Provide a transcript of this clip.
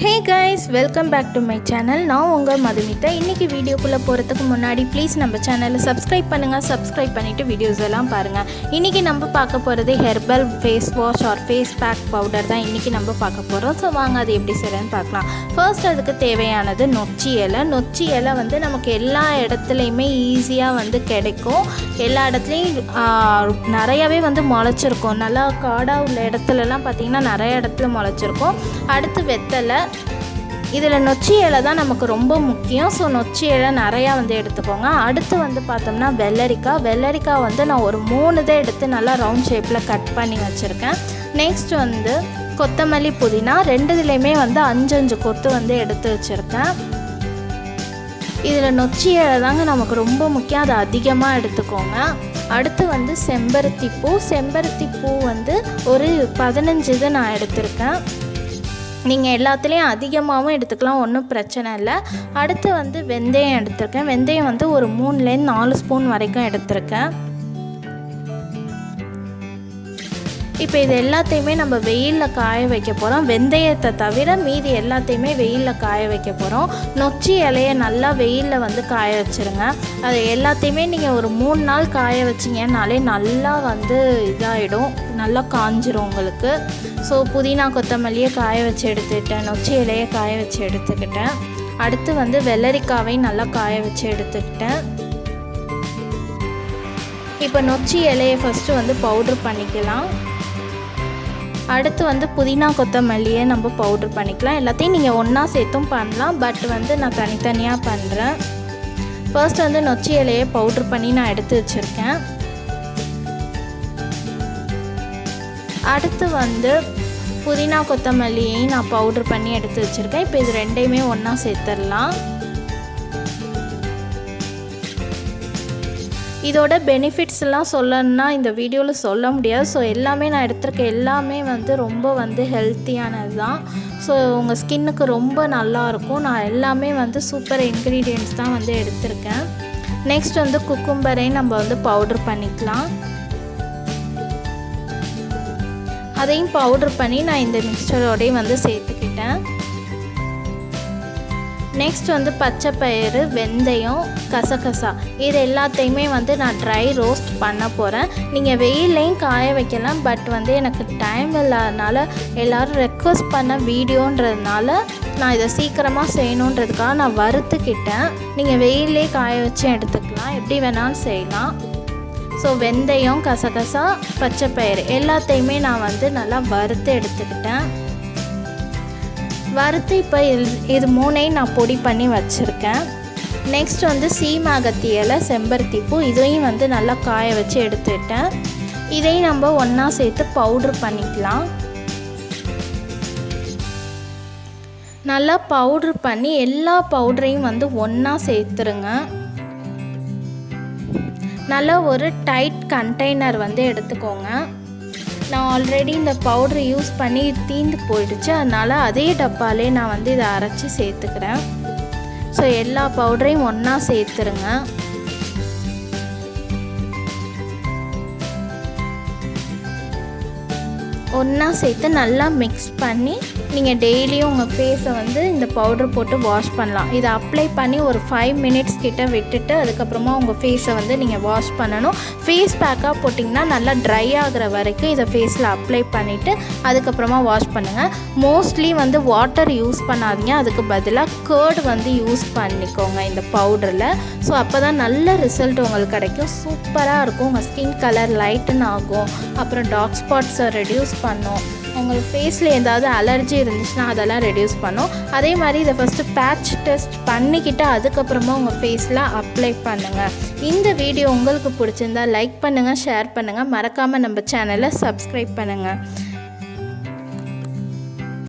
Hey guys, welcome back to my channel. நான் உங்கள் மதுமிதா. இன்னைக்கு வீடியோக்குள்ளே போகிறதுக்கு முன்னாடி ப்ளீஸ் நம்ம சேனலை சப்ஸ்கிரைப் பண்ணுங்கள். சப்ஸ்கிரைப் பண்ணிவிட்டு வீடியோஸ் எல்லாம் பாருங்கள். இன்றைக்கி நம்ம பார்க்க போகிறது herbal face wash or face pack powder தான் இன்றைக்கி நம்ம பார்க்க போகிறோம். ஸோ வாங்க அது எப்படி செய்யறதுன்னு பார்க்கலாம். ஃபர்ஸ்ட் அதுக்கு தேவையானது நொச்சி இலை. நொச்சி இலை வந்து நமக்கு எல்லா இடத்துலையுமே ஈஸியாக வந்து கிடைக்கும். எல்லா இடத்துலையும் நிறையாவே வந்து முளைச்சிருக்கும். நல்லா காடாக உள்ள இடத்துலலாம் பார்த்திங்கன்னா நிறைய இடத்துல முளைச்சிருக்கும். அடுத்து வெத்தலை. இதில் நொச்சி இலை தான் நமக்கு ரொம்ப முக்கியம். ஸோ நொச்சி இலை நிறையா வந்து எடுத்துக்கோங்க. அடுத்து வந்து பார்த்தோம்னா வெள்ளரிக்காய் வந்து நான் ஒரு 3 தான் எடுத்து நல்லா ரவுண்ட் ஷேப்பில் கட் பண்ணி வச்சுருக்கேன். நெக்ஸ்ட் வந்து கொத்தமல்லி, புதினா 2இதுலேயுமே வந்து 5 கொத்து வந்து எடுத்து வச்சுருக்கேன். இதில் நொச்சி இலை தாங்க நமக்கு ரொம்ப முக்கியம், அதை அதிகமாக எடுத்துக்கோங்க. அடுத்து வந்து செம்பருத்தி பூ வந்து ஒரு 15 இது நான் எடுத்திருக்கேன். நீங்கள் எல்லாத்துலேயும் அதிகமாகவும் எடுத்துக்கலாம், ஒன்றும் பிரச்சனை இல்லை. அடுத்து வந்து வெந்தயம் எடுத்திருக்கேன். வெந்தயம் வந்து ஒரு 3லேருந்து 4 ஸ்பூன் வரைக்கும் எடுத்திருக்கேன். இப்போ இது எல்லாத்தையுமே நம்ம வெயிலில் காய வைக்க போகிறோம். வெந்தயத்தை தவிர மீதி எல்லாத்தையுமே வெயிலில் காய வைக்க போகிறோம். நொச்சி இலையை நல்லா வெயிலில் வந்து காய வச்சுருங்க. அது எல்லாத்தையுமே நீங்கள் ஒரு 3 நாள் காய வச்சிங்கன்னாலே நல்லா வந்து இதாகிடும், நல்லா காஞ்சிரும் உங்களுக்கு. ஸோ புதினா கொத்தமல்லியை காய வச்சு எடுத்துக்கிட்டேன், நொச்சி இலையை காய வச்சு எடுத்துக்கிட்டேன். அடுத்து வந்து வெள்ளரிக்காவையும் நல்லா காய வச்சு எடுத்துக்கிட்டேன். இப்போ நொச்சி இலையை ஃபஸ்ட்டு வந்து பவுட்ரு பண்ணிக்கலாம். அடுத்து வந்து புதினா கொத்தமல்லியை நம்ம பவுட்ரு பண்ணிக்கலாம். எல்லாத்தையும் நீங்கள் ஒன்றா சேர்த்தும் பண்ணலாம், பட் வந்து நான் தனித்தனியாக பண்ணுறேன். ஃபர்ஸ்ட் வந்து நொச்சி இலையை பவுட்ரு பண்ணி நான் எடுத்து வச்சுருக்கேன். அடுத்து வந்து புதினா கொத்தமல்லியையும் நான் பவுட்ரு பண்ணி எடுத்து வச்சுருக்கேன். இப்போ இது 2யுமே ஒன்றா சேர்த்துடலாம். இதோட பெனிஃபிட்ஸ்லாம் சொல்லணுன்னா இந்த வீடியோவில் சொல்ல முடியாது. ஸோ எல்லாமே நான் எடுத்திருக்க எல்லாமே வந்து ரொம்ப வந்து ஹெல்த்தியானது தான். ஸோ உங்கள் ஸ்கின்னுக்கு ரொம்ப நல்லாயிருக்கும். நான் எல்லாமே வந்து சூப்பர் இன்க்ரீடியன்ட்ஸ் தான் வந்து எடுத்திருக்கேன். நெக்ஸ்ட் வந்து குக்கும்பரையும் நம்ம வந்து பவுட்ரு பண்ணிக்கலாம். அதையும் பவுட்ரு பண்ணி நான் இந்த மிக்சரோடையும் வந்து சேர்த்துக்கிட்டேன். நெக்ஸ்ட் வந்து பச்சை பயிறு, வெந்தயம், கசகசா இது எல்லாத்தையுமே வந்து நான் ட்ரை ரோஸ்ட் பண்ண போகிறேன். நீங்கள் வெயிலையும் காய வைக்கலாம், பட் வந்து எனக்கு டைம் இல்லாதனால எல்லோரும் ரெக்வஸ்ட் பண்ண வீடியோன்றதுனால நான் இதை சீக்கிரமாக செய்யணுன்றதுக்காக நான் வறுத்துக்கிட்டேன். நீங்கள் வெயிலே காய வச்சு எடுத்துக்கலாம், எப்படி வேணாலும் செய்யலாம். ஸோ வெந்தயம், கசகசா, பச்சை பயிறு எல்லாத்தையுமே நான் வந்து நல்லா வறுத்து எடுத்துக்கிட்டேன். வறுத்து இப்போ இது 3ஐயும் நான் பொடி பண்ணி வச்சுருக்கேன். நெக்ஸ்ட் வந்து சீமாகத்தி இலை, செம்பருத்தி பூ இதையும் வந்து நல்லா காய வச்சு எடுத்துக்கிட்டேன். இதையும் நம்ம ஒன்றா சேர்த்து பவுட்ரு பண்ணிக்கலாம். நல்லா பவுட்ரு பண்ணி எல்லா பவுடரையும் வந்து ஒன்றா சேர்த்துருங்க. நல்லா ஒரு டைட் கண்டெய்னர் வந்து எடுத்துக்கோங்க. நான் ஆல்ரெடி இந்த பவுட்ரு யூஸ் பண்ணி தீந்து போயிடுச்சு, அதனால் அதே டப்பாலே நான் வந்து இதை அரைச்சி சேர்த்துக்கிறேன். ஸோ எல்லா பவுடரையும் ஒன்றா சேர்த்துருங்க. ஒன்றா சேர்த்து நல்லா மிக்ஸ் பண்ணி நீங்கள் டெய்லியும் உங்கள் ஃபேஸை வந்து இந்த பவுட்ரு போட்டு வாஷ் பண்ணலாம். இதை அப்ளை பண்ணி ஒரு 5 மினிட்ஸ் கிட்ட விட்டுட்டு அதுக்கப்புறமா உங்கள் ஃபேஸை வந்து நீங்கள் வாஷ் பண்ணணும். ஃபேஸ் பேக்காக போட்டிங்கன்னா நல்லா ட்ரை ஆகிற வரைக்கும் இதை ஃபேஸில் அப்ளை பண்ணிவிட்டு அதுக்கப்புறமா வாஷ் பண்ணுங்கள். மோஸ்ட்லி வந்து வாட்டர் யூஸ் பண்ணாதீங்க, அதுக்கு பதிலாக கர்ட் வந்து யூஸ் பண்ணிக்கோங்க இந்த பவுடரில். ஸோ அப்போ தான் நல்ல ரிசல்ட் உங்களுக்கு கிடைக்கும். சூப்பராக இருக்கும். உங்கள் ஸ்கின் கலர் லைட்டன் ஆகும், அப்புறம் டார்க் ஸ்பாட்ஸை ரெடியூஸ் பண்ணும். உங்களுக்கு ஃபேஸில் ஏதாவது அலர்ஜி இருந்துச்சுன்னா அதெல்லாம் ரெடியூஸ் பண்ணும். அதே மாதிரி இதை ஃபஸ்ட்டு பேட்ச் டெஸ்ட் பண்ணிக்கிட்டு அதுக்கப்புறமா உங்கள் ஃபேஸில் அப்ளை பண்ணுங்கள். இந்த வீடியோ உங்களுக்கு பிடிச்சிருந்தா லைக் பண்ணுங்கள், ஷேர் பண்ணுங்கள், மறக்காமல் நம்ம சேனலை சப்ஸ்கிரைப் பண்ணுங்கள்.